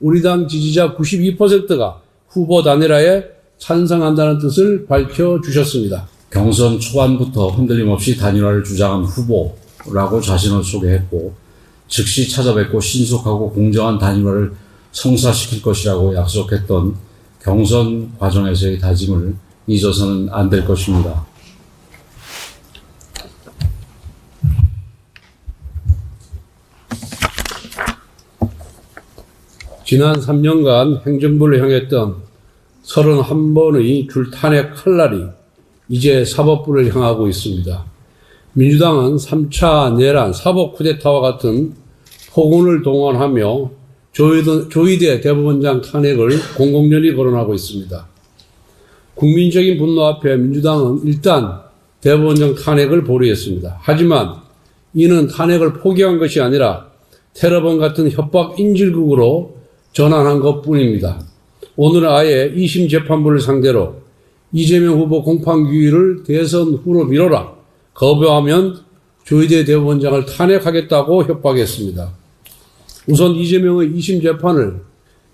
우리 당 지지자 92%가 후보 단일화에 찬성한다는 뜻을 밝혀주셨습니다. 경선 초반부터 흔들림 없이 단일화를 주장한 후보라고 자신을 소개했고 즉시 찾아뵙고 신속하고 공정한 단일화를 성사시킬 것이라고 약속했던 경선 과정에서의 다짐을 잊어서는 안 될 것입니다. 지난 3년간 행정부를 향했던 31번의 줄탄핵 칼날이 이제 사법부를 향하고 있습니다. 민주당은 3차 내란 사법 쿠데타와 같은 폭언을 동원하며 조희대 대법원장 탄핵을 공공연히 거론하고 있습니다. 국민적인 분노 앞에 민주당은 일단 대법원장 탄핵을 보류했습니다. 하지만 이는 탄핵을 포기한 것이 아니라 테러범 같은 협박 인질극으로 전환한 것뿐입니다. 오늘은 아예 2심 재판부를 상대로 이재명 후보 공판기일을 대선 후로 미뤄라. 거부하면 조희대 대법원장을 탄핵하겠다고 협박했습니다. 우선 이재명의 2심 재판을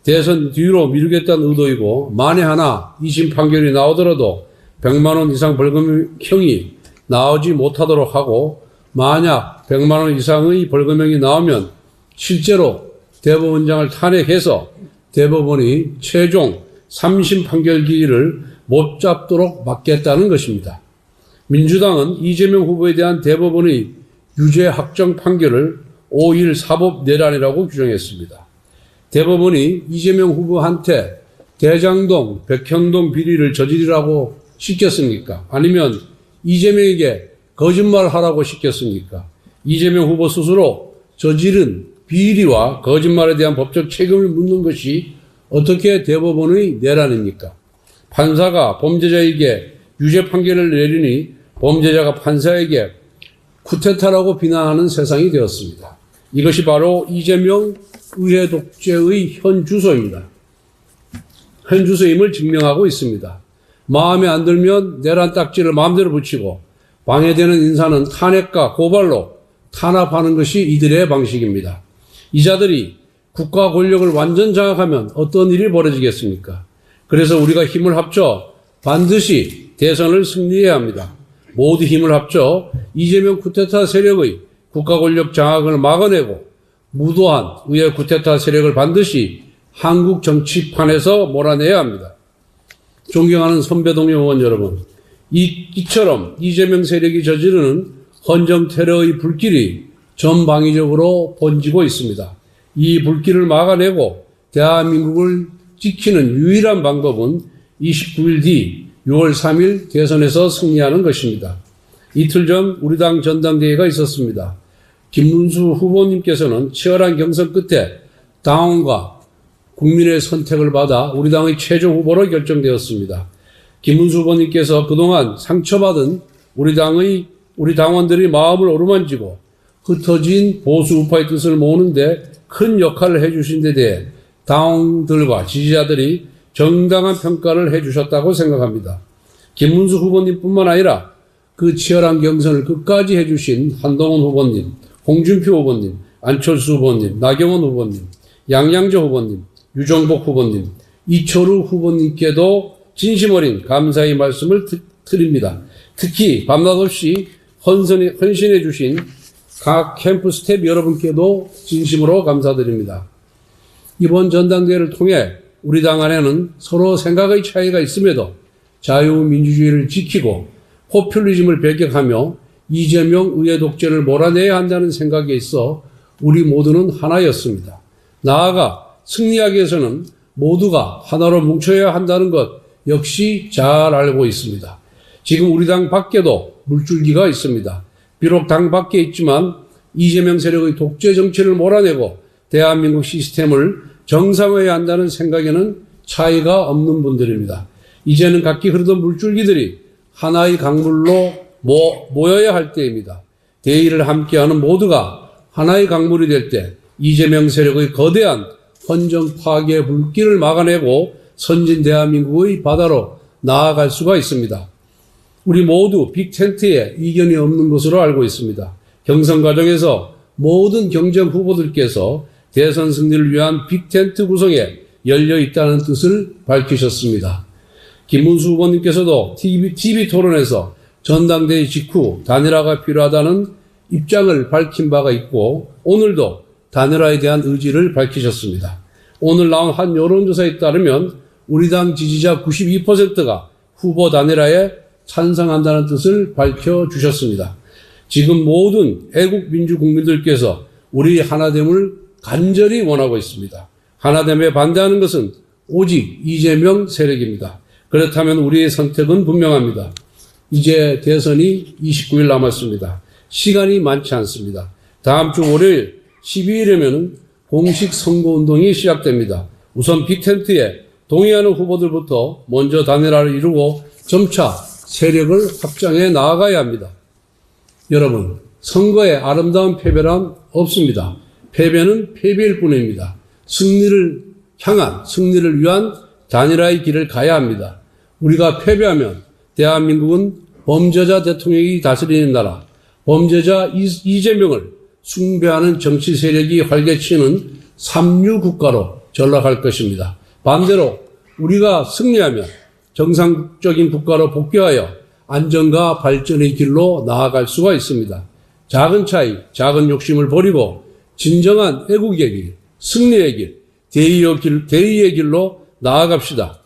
대선 뒤로 미루겠다는 의도이고 만에 하나 2심 판결이 나오더라도 100만 원 이상 벌금형이 나오지 못하도록 하고 만약 100만 원 이상의 벌금형이 나오면 실제로 대법원장을 탄핵해서 대법원이 최종 3심 판결 기일을 못 잡도록 막겠다는 것입니다. 민주당은 이재명 후보에 대한 대법원의 유죄 확정 판결을 5일 사법 내란이라고 규정했습니다. 대법원이 이재명 후보한테 대장동, 백현동 비리를 저지르라고 시켰습니까? 아니면 이재명에게 거짓말하라고 시켰습니까? 이재명 후보 스스로 저지른 비리와 거짓말에 대한 법적 책임을 묻는 것이 어떻게 대법원의 내란입니까? 판사가 범죄자에게 유죄 판결을 내리니 범죄자가 판사에게 쿠데타라고 비난하는 세상이 되었습니다. 이것이 바로 이재명 의회 독재의 현 주소입니다. 현 주소임을 증명하고 있습니다. 마음에 안 들면 내란 딱지를 마음대로 붙이고 방해되는 인사는 탄핵과 고발로 탄압하는 것이 이들의 방식입니다. 이 자들이 국가 권력을 완전 장악하면 어떤 일이 벌어지겠습니까? 그래서 우리가 힘을 합쳐 반드시 대선을 승리해야 합니다. 모두 힘을 합쳐 이재명 쿠데타 세력의 국가 권력 장악을 막아내고 무도한 의회 쿠데타 세력을 반드시 한국 정치판에서 몰아내야 합니다. 존경하는 선배 동료 의원 여러분, 이처럼 이재명 세력이 저지르는 헌정 테러의 불길이 전방위적으로 번지고 있습니다. 이 불길을 막아내고 대한민국을 지키는 유일한 방법은 29일 뒤 6월 3일 대선에서 승리하는 것입니다. 이틀 전 우리 당 전당대회가 있었습니다. 김문수 후보님께서는 치열한 경선 끝에 당원과 국민의 선택을 받아 우리 당의 최종 후보로 결정되었습니다. 김문수 후보님께서 그동안 상처받은 우리 당원들의 마음을 어루만지고 흩어진 보수 우파의 뜻을 모으는데 큰 역할을 해주신 데 대해 당원들과 지지자들이 정당한 평가를 해주셨다고 생각합니다. 김문수 후보님뿐만 아니라 그 치열한 경선을 끝까지 해주신 한동훈 후보님, 홍준표 후보님, 안철수 후보님, 나경원 후보님, 양양조 후보님, 유정복 후보님, 이철우 후보님께도 진심 어린 감사의 말씀을 드립니다. 특히 밤낮 없이 헌신해 주신 각 캠프 스텝 여러분께도 진심으로 감사드립니다. 이번 전당대회를 통해 우리 당 안에는 서로 생각의 차이가 있음에도 자유민주주의를 지키고 포퓰리즘을 배격하며 이재명 의회 독재를 몰아내야 한다는 생각에 있어 우리 모두는 하나였습니다. 나아가 승리하기 위해서는 모두가 하나로 뭉쳐야 한다는 것 역시 잘 알고 있습니다. 지금 우리 당 밖에도 물줄기가 있습니다. 비록 당 밖에 있지만 이재명 세력의 독재 정치를 몰아내고 대한민국 시스템을 정상화해야 한다는 생각에는 차이가 없는 분들입니다. 이제는 각기 흐르던 물줄기들이 하나의 강물로 모여야 할 때입니다. 대의를 함께하는 모두가 하나의 강물이 될 때 이재명 세력의 거대한 헌정 파괴 불길을 막아내고 선진 대한민국의 바다로 나아갈 수가 있습니다. 우리 모두 빅텐트에 이견이 없는 것으로 알고 있습니다. 경선 과정에서 모든 경쟁 후보들께서 대선 승리를 위한 빅텐트 구성에 열려 있다는 뜻을 밝히셨습니다. 김문수 후보님께서도 TV 토론에서 전당대회 직후 단일화가 필요하다는 입장을 밝힌 바가 있고 오늘도 단일화에 대한 의지를 밝히셨습니다. 오늘 나온 한 여론조사에 따르면 우리 당 지지자 92%가 후보 단일화에 찬성한다는 뜻을 밝혀주셨습니다. 지금 모든 애국민주 국민들께서 우리 하나됨을 간절히 원하고 있습니다. 하나됨에 반대하는 것은 오직 이재명 세력입니다. 그렇다면 우리의 선택은 분명합니다. 이제 대선이 29일 남았습니다. 시간이 많지 않습니다. 다음 주 월요일 12일이면 공식 선거운동이 시작됩니다. 우선 빅텐트에 동의하는 후보들부터 먼저 단일화를 이루고 점차 세력을 확장해 나아가야 합니다. 여러분, 선거에 아름다운 패배란 없습니다. 패배는 패배일 뿐입니다. 승리를 위한 단일화의 길을 가야 합니다. 우리가 패배하면 대한민국은 범죄자 대통령이 다스리는 나라, 범죄자 이재명을 숭배하는 정치 세력이 활개치는 삼류국가로 전락할 것입니다. 반대로 우리가 승리하면 정상적인 국가로 복귀하여 안정과 발전의 길로 나아갈 수가 있습니다. 작은 차이, 작은 욕심을 버리고 진정한 애국의 길, 승리의 길, 대의의 길로 나아갑시다.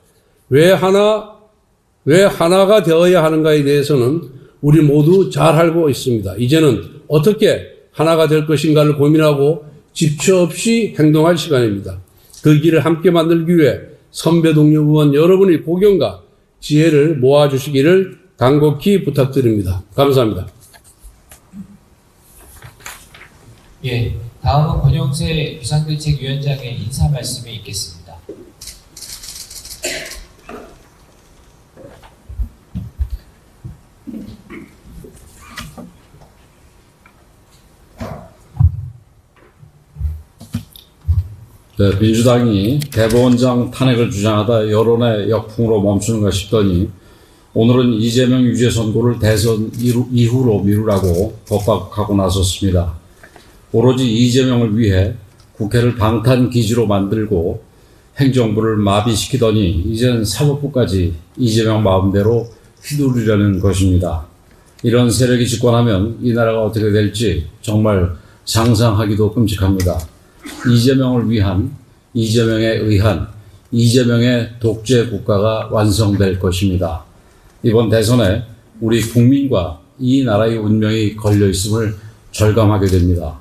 왜 하나가 되어야 하는가에 대해서는 우리 모두 잘 알고 있습니다. 이제는 어떻게 하나가 될 것인가를 고민하고 집처 없이 행동할 시간입니다. 그 길을 함께 만들기 위해 선배 동료 의원 여러분의 고견과 지혜를 모아주시기를 간곡히 부탁드립니다. 감사합니다. 예, 다음은 권영세 비상대책위원장의 인사 말씀이 있겠습니다. 네, 민주당이 대법원장 탄핵을 주장하다 여론의 역풍으로 멈추는가 싶더니 오늘은 이재명 유죄 선고를 대선 이후로 미루라고 법박하고 나섰습니다. 오로지 이재명을 위해 국회를 방탄기지로 만들고 행정부를 마비시키더니 이젠 사법부까지 이재명 마음대로 휘두르려는 것입니다. 이런 세력이 집권하면 이 나라가 어떻게 될지 정말 상상하기도 끔찍합니다. 이재명을 위한, 이재명에 의한, 이재명의 독재 국가가 완성될 것입니다. 이번 대선에 우리 국민과 이 나라의 운명이 걸려 있음을 절감하게 됩니다.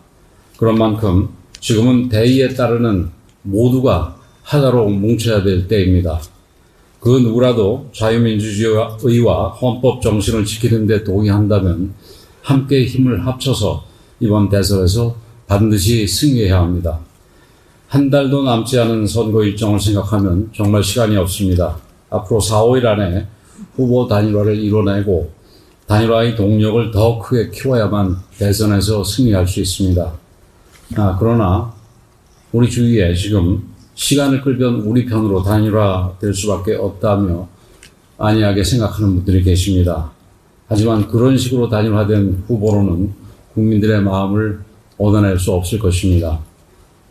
그런 만큼 지금은 대의에 따르는 모두가 하나로 뭉쳐야 될 때입니다. 그 누구라도 자유민주주의와 헌법 정신을 지키는 데 동의한다면 함께 힘을 합쳐서 이번 대선에서 반드시 승리해야 합니다. 한 달도 남지 않은 선거 일정을 생각하면 정말 시간이 없습니다. 앞으로 4, 5일 안에 후보 단일화를 이뤄내고 단일화의 동력을 더 크게 키워야만 대선에서 승리할 수 있습니다. 그러나 우리 주위에 지금 시간을 끌면 우리 편으로 단일화될 수밖에 없다며 안이하게 생각하는 분들이 계십니다. 하지만 그런 식으로 단일화된 후보로는 국민들의 마음을 얻어낼 수 없을 것입니다.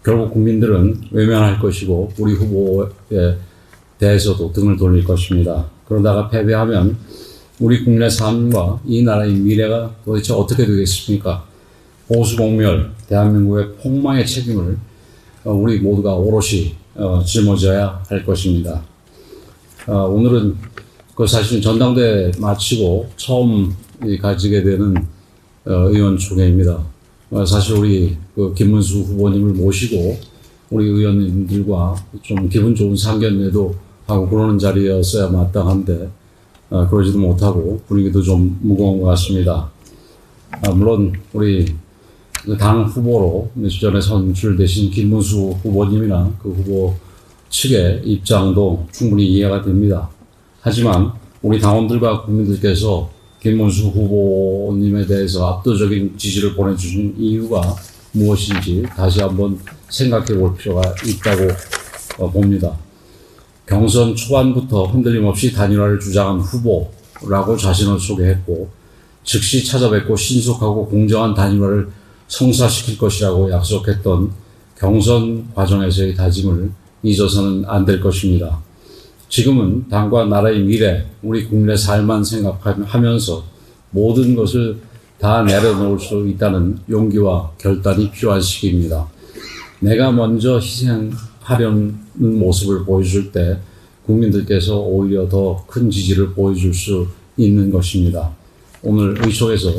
결국 국민들은 외면할 것이고 우리 후보에 대해서도 등을 돌릴 것입니다. 그러다가 패배하면 우리 국민의 삶과 이 나라의 미래가 도대체 어떻게 되겠습니까? 보수공멸, 대한민국의 폭망의 책임을 우리 모두가 오롯이 짊어져야 할 것입니다. 오늘은 사실 전당대회 마치고 처음 가지게 되는 의원총회입니다. 사실 우리 김문수 후보님을 모시고 우리 의원님들과 좀 기분 좋은 상견례도 하고 그러는 자리였어야 마땅한데 그러지도 못하고 분위기도 좀 무거운 것 같습니다. 물론 우리 당 후보로 며칠 전에 선출되신 김문수 후보님이나 그 후보 측의 입장도 충분히 이해가 됩니다. 하지만 우리 당원들과 국민들께서 김문수 후보님에 대해서 압도적인 지지를 보내주신 이유가 무엇인지 다시 한번 생각해 볼 필요가 있다고 봅니다. 경선 초반부터 흔들림 없이 단일화를 주장한 후보라고 자신을 소개했고 즉시 찾아뵙고 신속하고 공정한 단일화를 성사시킬 것이라고 약속했던 경선 과정에서의 다짐을 잊어서는 안 될 것입니다. 지금은 당과 나라의 미래, 우리 국민의 삶만 생각하면서 모든 것을 다 내려놓을 수 있다는 용기와 결단이 필요한 시기입니다. 내가 먼저 희생하려는 모습을 보여줄 때 국민들께서 오히려 더 큰 지지를 보여줄 수 있는 것입니다. 오늘 의총에서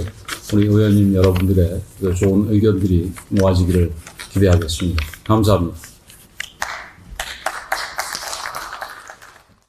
우리 의원님 여러분들의 좋은 의견들이 모아지기를 기대하겠습니다. 감사합니다.